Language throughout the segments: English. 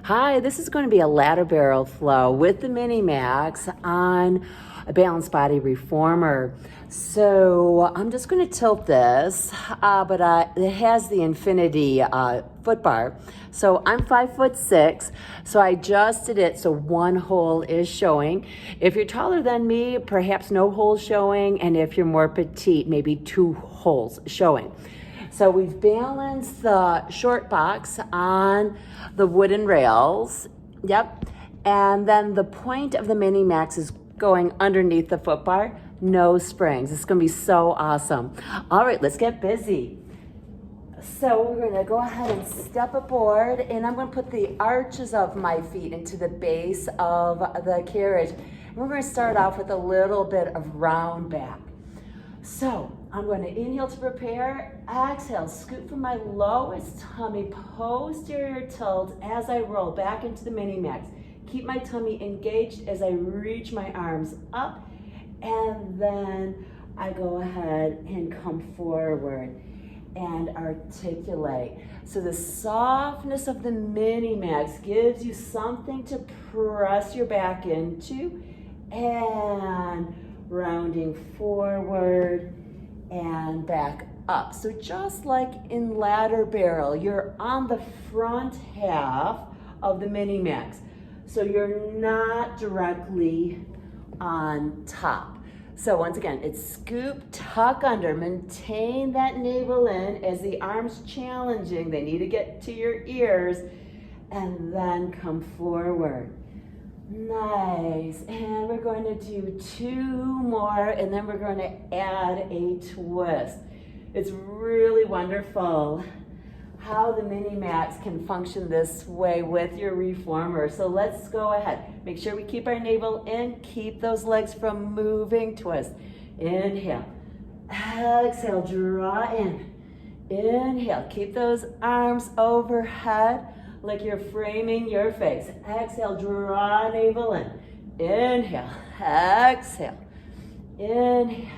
Hi, this is going to be a ladder barrel flow with the MINIMAX on a balanced body reformer. So I'm just going to tilt this, but it has the infinity foot bar. So I'm 5'6", so I adjusted it so one hole is showing. If you're taller than me, perhaps no hole showing, and if you're more petite, maybe 2 holes showing. So we've balanced the short box on the wooden rails. Yep. And then the point of the MINIMAX is going underneath the foot bar. No springs. It's going to be so awesome. All right, let's get busy. So we're going to go ahead and step aboard, and I'm going to put the arches of my feet into the base of the carriage. We're going to start off with a little bit of round back. So I'm going to inhale to prepare, exhale, scoot from my lowest tummy, posterior tilt as I roll back into the MINIMAX. Keep my tummy engaged as I reach my arms up, and then I go ahead and come forward and articulate. So the softness of the MINIMAX gives you something to press your back into, and rounding forward and back up. So just like in ladder barrel, you're on the front half of the MINIMAX. So you're not directly on top. So once again, it's scoop, tuck under, maintain that navel in as the arms challenging. They need to get to your ears, and then come forward. Nice, and we're going to do 2 more, and then we're going to add a twist. It's really wonderful how the MINIMAX can function this way with your reformer. So let's go ahead. Make sure we keep our navel in, keep those legs from moving. Twist. Inhale. Exhale, draw in. Inhale, keep those arms overhead like you're framing your face. Exhale, draw navel in. Inhale, exhale, inhale,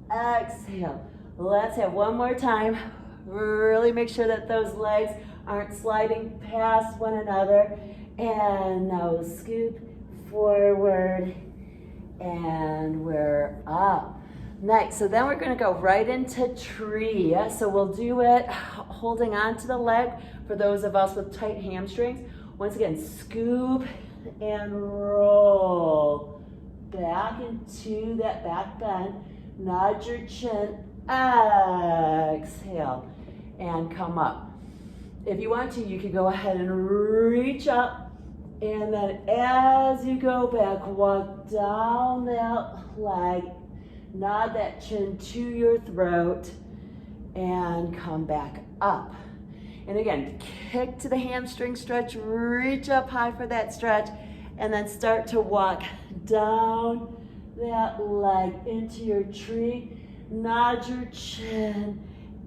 exhale. Let's have one more time. Really make sure that those legs aren't sliding past one another. And now scoop forward, and we're up. Nice, so then we're gonna go right into tree. So we'll do it holding on to the leg for those of us with tight hamstrings. Once again, scoop and roll back into that back bend. Nod your chin, exhale, and come up. If you want to, you can go ahead and reach up, and then as you go back, walk down that leg, nod that chin to your throat, and come back up. And again, kick to the hamstring stretch, reach up high for that stretch, and then start to walk down that leg into your tree. Nod your chin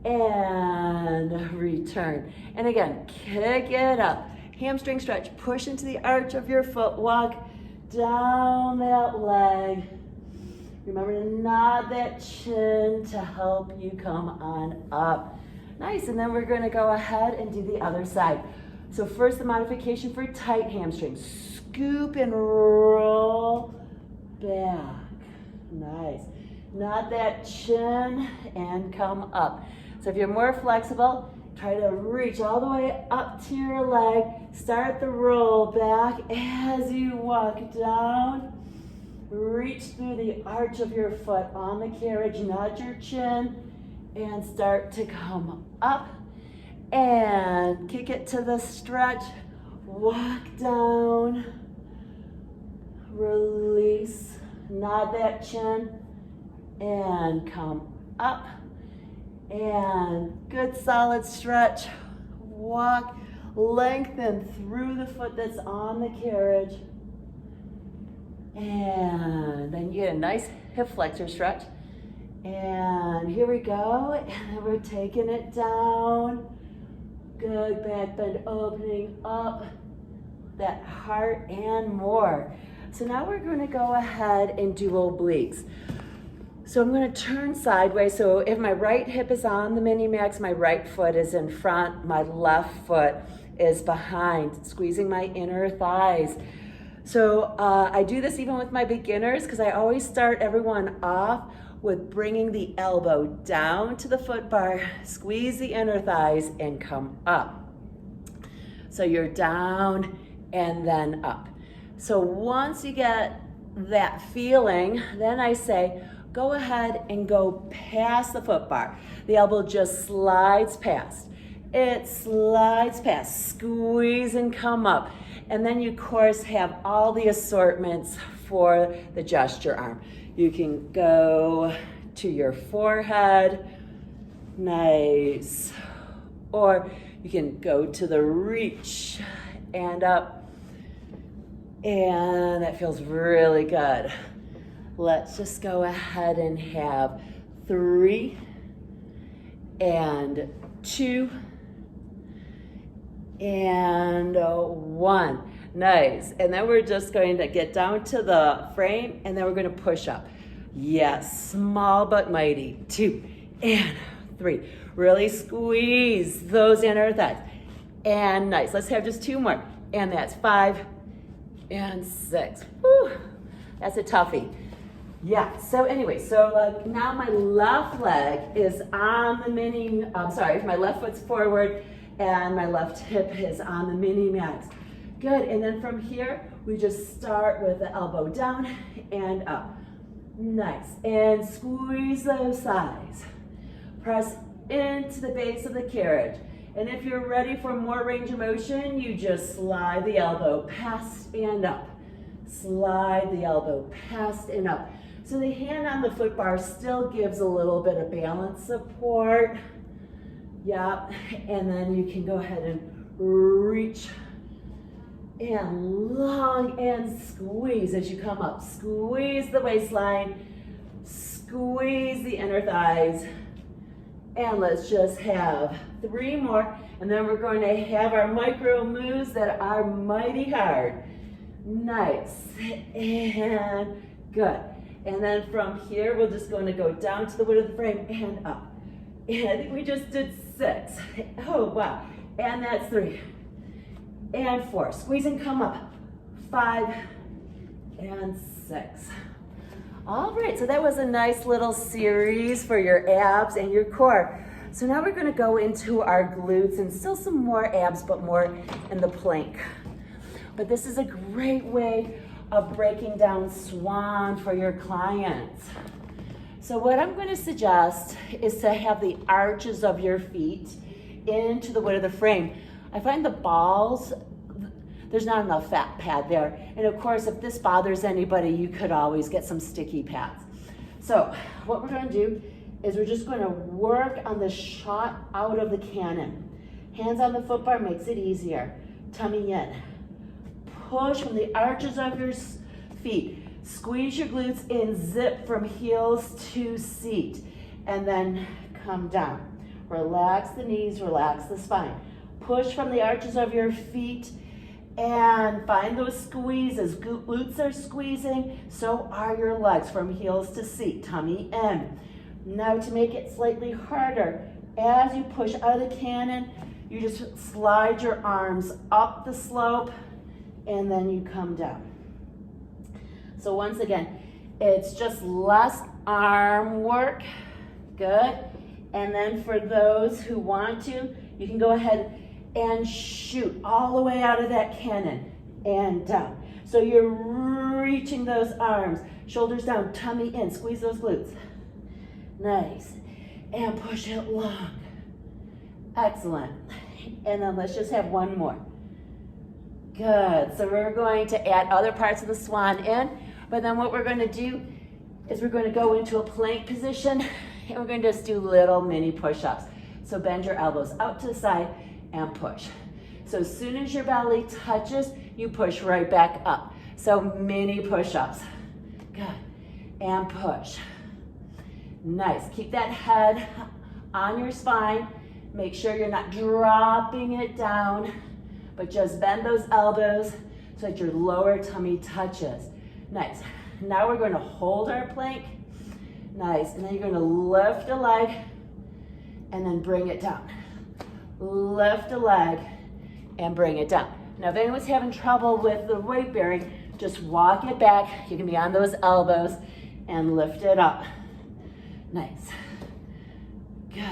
and return. And again, kick it up. Hamstring stretch, push into the arch of your foot, walk down that leg. Remember to nod that chin to help you come on up. Nice, and then we're gonna go ahead and do the other side. So first, the modification for tight hamstrings. Scoop and roll back. Nice. Nod that chin and come up. So if you're more flexible, try to reach all the way up to your leg. Start the roll back as you walk down. Reach through the arch of your foot on the carriage. Nod your chin and start to come up. And kick it to the stretch. Walk down. Release. Nod that chin and come up. And good solid stretch. Walk, lengthen through the foot that's on the carriage. And then you get a nice hip flexor stretch. And here we go. And we're taking it down. Good back bend opening up that heart and more. So now we're going to go ahead and do obliques. So I'm going to turn sideways. So if my right hip is on the MINIMAX, my right foot is in front, my left foot is behind, squeezing my inner thighs. So I do this even with my beginners because I always start everyone off with bringing the elbow down to the foot bar, squeeze the inner thighs, and come up. So you're down and then up. So once you get that feeling, then I say, go ahead and go past the foot bar. The elbow just slides past. It slides past, squeeze and come up. And then you, of course, have all the assortments for the gesture arm. You can go to your forehead, nice. Or you can go to the reach and up. And that feels really good. Let's just go ahead and have 3 and 2 and 1. Nice. And then we're just going to get down to the frame and then we're going to push up. Yes, small but mighty. 2 and 3. Really squeeze those inner thighs. And nice. Let's have just 2 more. And that's 5 and 6. Whew. That's a toughie. Yeah, so anyway, so now my left leg is on the my left foot's forward and my left hip is on the MINIMAX. Good, and then from here, we just start with the elbow down and up. Nice, and squeeze those thighs. Press into the base of the carriage. And if you're ready for more range of motion, you just slide the elbow past and up. Slide the elbow past and up. So the hand on the foot bar still gives a little bit of balance support. Yep, and then you can go ahead and reach and long and squeeze as you come up. Squeeze the waistline, squeeze the inner thighs, and let's just have 3 more, and then we're going to have our micro moves that are mighty hard. Nice, and good. And then from here, we're just going to go down to the width of the frame and up. And I think we just did 6. Oh, wow. And that's 3. And 4. Squeeze and come up. 5 and 6. All right, so that was a nice little series for your abs and your core. So now we're going to go into our glutes and still some more abs, but more in the plank. But this is a great way of breaking down Swan for your clients. So what I'm going to suggest is to have the arches of your feet into the width of the frame. I find the balls, there's not enough fat pad there. And of course, if this bothers anybody, you could always get some sticky pads. So what we're going to do is we're just going to work on the shot out of the cannon. Hands on the foot bar makes it easier. Tummy in. Push from the arches of your feet. Squeeze your glutes in, zip from heels to seat, and then come down. Relax the knees, relax the spine. Push from the arches of your feet and find those squeezes. Glutes are squeezing, so are your legs from heels to seat, tummy in. Now to make it slightly harder, as you push out of the cannon, you just slide your arms up the slope and then you come down. So once again, it's just less arm work. Good. And then for those who want to, you can go ahead and shoot all the way out of that cannon and down. So you're reaching those arms, shoulders down, tummy in, squeeze those glutes. Nice. And push it long. Excellent. And then let's just have 1 more. Good. So we're going to add other parts of the Swan in, but then what we're going to do is we're going to go into a plank position and we're going to just do little mini push-ups. So bend your elbows out to the side and push. So as soon as your belly touches, you push right back up. So mini push-ups. Good. And push. Nice. Keep that head on your spine. Make sure you're not dropping it down, but just bend those elbows so that your lower tummy touches. Nice. Now we're going to hold our plank. Nice, and then you're gonna lift a leg and then bring it down. Lift a leg and bring it down. Now, if anyone's having trouble with the weight bearing, just walk it back. You can be on those elbows and lift it up. Nice. Good.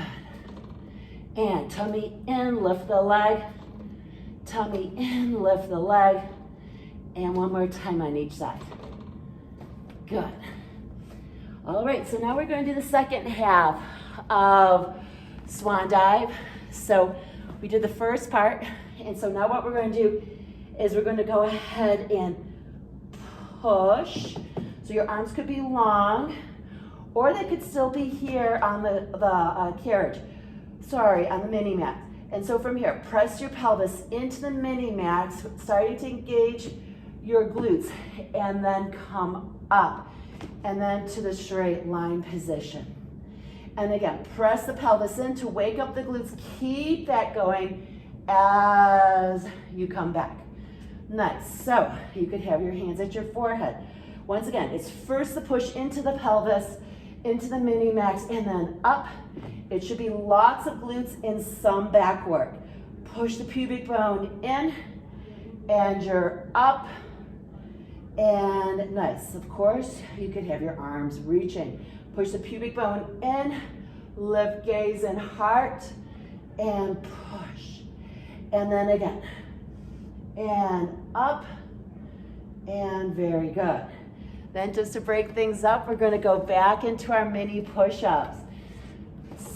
And tummy in, lift the leg. Tummy in, lift the leg. And one more time on each side. Good. All right, so now we're going to do the second half of Swan Dive. So we did the first part, and so now what we're going to do is we're going to go ahead and push. So your arms could be long, or they could still be here on the carriage. Sorry, on the mini-max. And so from here, press your pelvis into the mini-max, starting to engage your glutes, and then come up, and then to the straight line position. And again, press the pelvis in to wake up the glutes. Keep that going as you come back. Nice. So you could have your hands at your forehead. Once again, it's first the push into the pelvis, into the mini-max, and then up. It should be lots of glutes and some back work. Push the pubic bone in, and you're up. And nice. Of course, you could have your arms reaching. Push the pubic bone in, lift gaze and heart, and push. And then again, and up, and very good. Then just to break things up, we're gonna go back into our mini push-ups.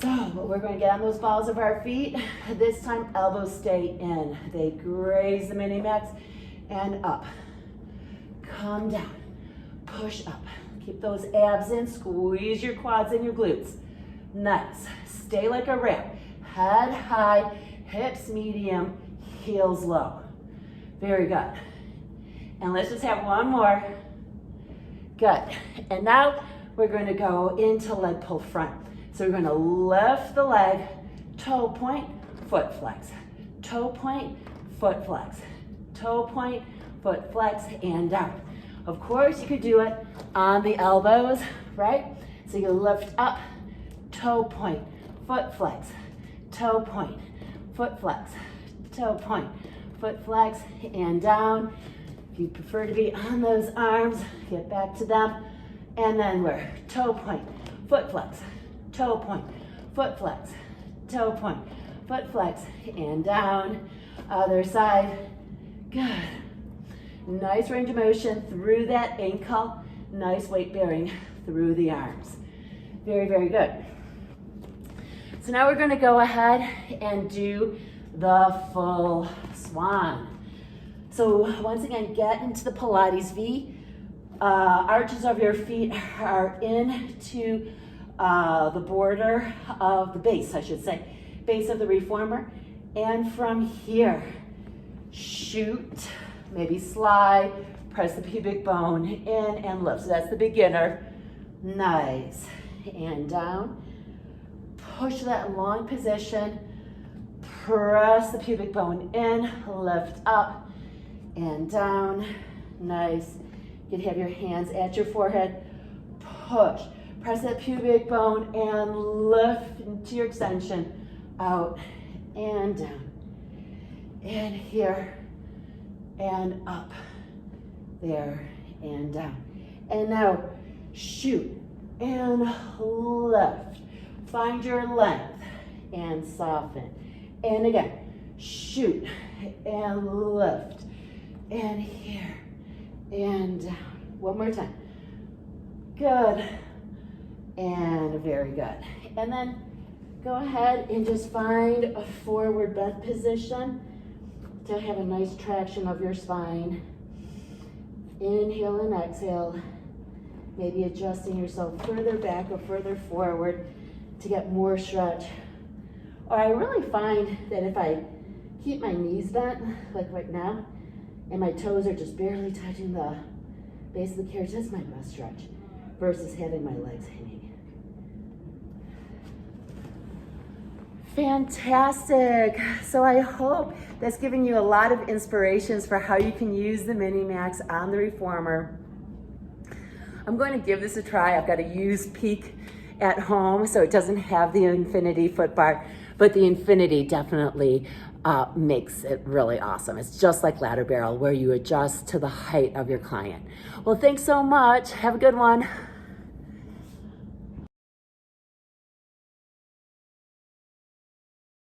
So we're gonna get on those balls of our feet. This time, elbows stay in. They graze the mini-max, and up. Come down, push up. Keep those abs in, squeeze your quads and your glutes. Nice, stay like a ramp. Head high, hips medium, heels low. Very good. And let's just have one more. Good. And now we're going to go into leg pull front. So we're going to lift the leg, toe point, foot flex. Toe point, foot flex. Toe point, foot flex, and down. Of course, you could do it on the elbows, right? So you lift up, toe point, foot flex, toe point, foot flex, toe point, foot flex, and down. If you prefer to be on those arms, get back to them. And then we're toe point, foot flex, toe point, foot flex, toe point, foot flex, and down. Other side. Good. Nice range of motion through that ankle. Nice weight bearing through the arms. Very, very good. So now we're going to go ahead and do the full swan. So once again, get into the Pilates V. Arches of your feet are into the border of the base, I should say, base of the reformer. And from here, shoot, maybe slide, press the pubic bone in and lift. So that's the beginner. Nice. And down. Push that long position. Press the pubic bone in, lift up and down. Nice. You can have your hands at your forehead. Push. Press that pubic bone and lift into your extension. Out and down. And here. And up, there, and down. And now, shoot, and lift. Find your length, and soften. And again, shoot, and lift. And here, and down. One more time. Good, and very good. And then, go ahead and just find a forward bent position to have a nice traction of your spine. Inhale and exhale. Maybe adjusting yourself further back or further forward to get more stretch. Or I really find that if I keep my knees bent, like right now, and my toes are just barely touching the base of the carriage, that's my best stretch, versus having my legs hanging. Fantastic. So I hope that's giving you a lot of inspirations for how you can use the MINIMAX on the reformer. I'm going to give this a try. I've got a used Peak at home, so it doesn't have the infinity foot bar, but the infinity definitely makes it really awesome. It's just like ladder barrel, where you adjust to the height of your client. Well, thanks so much. Have a good one.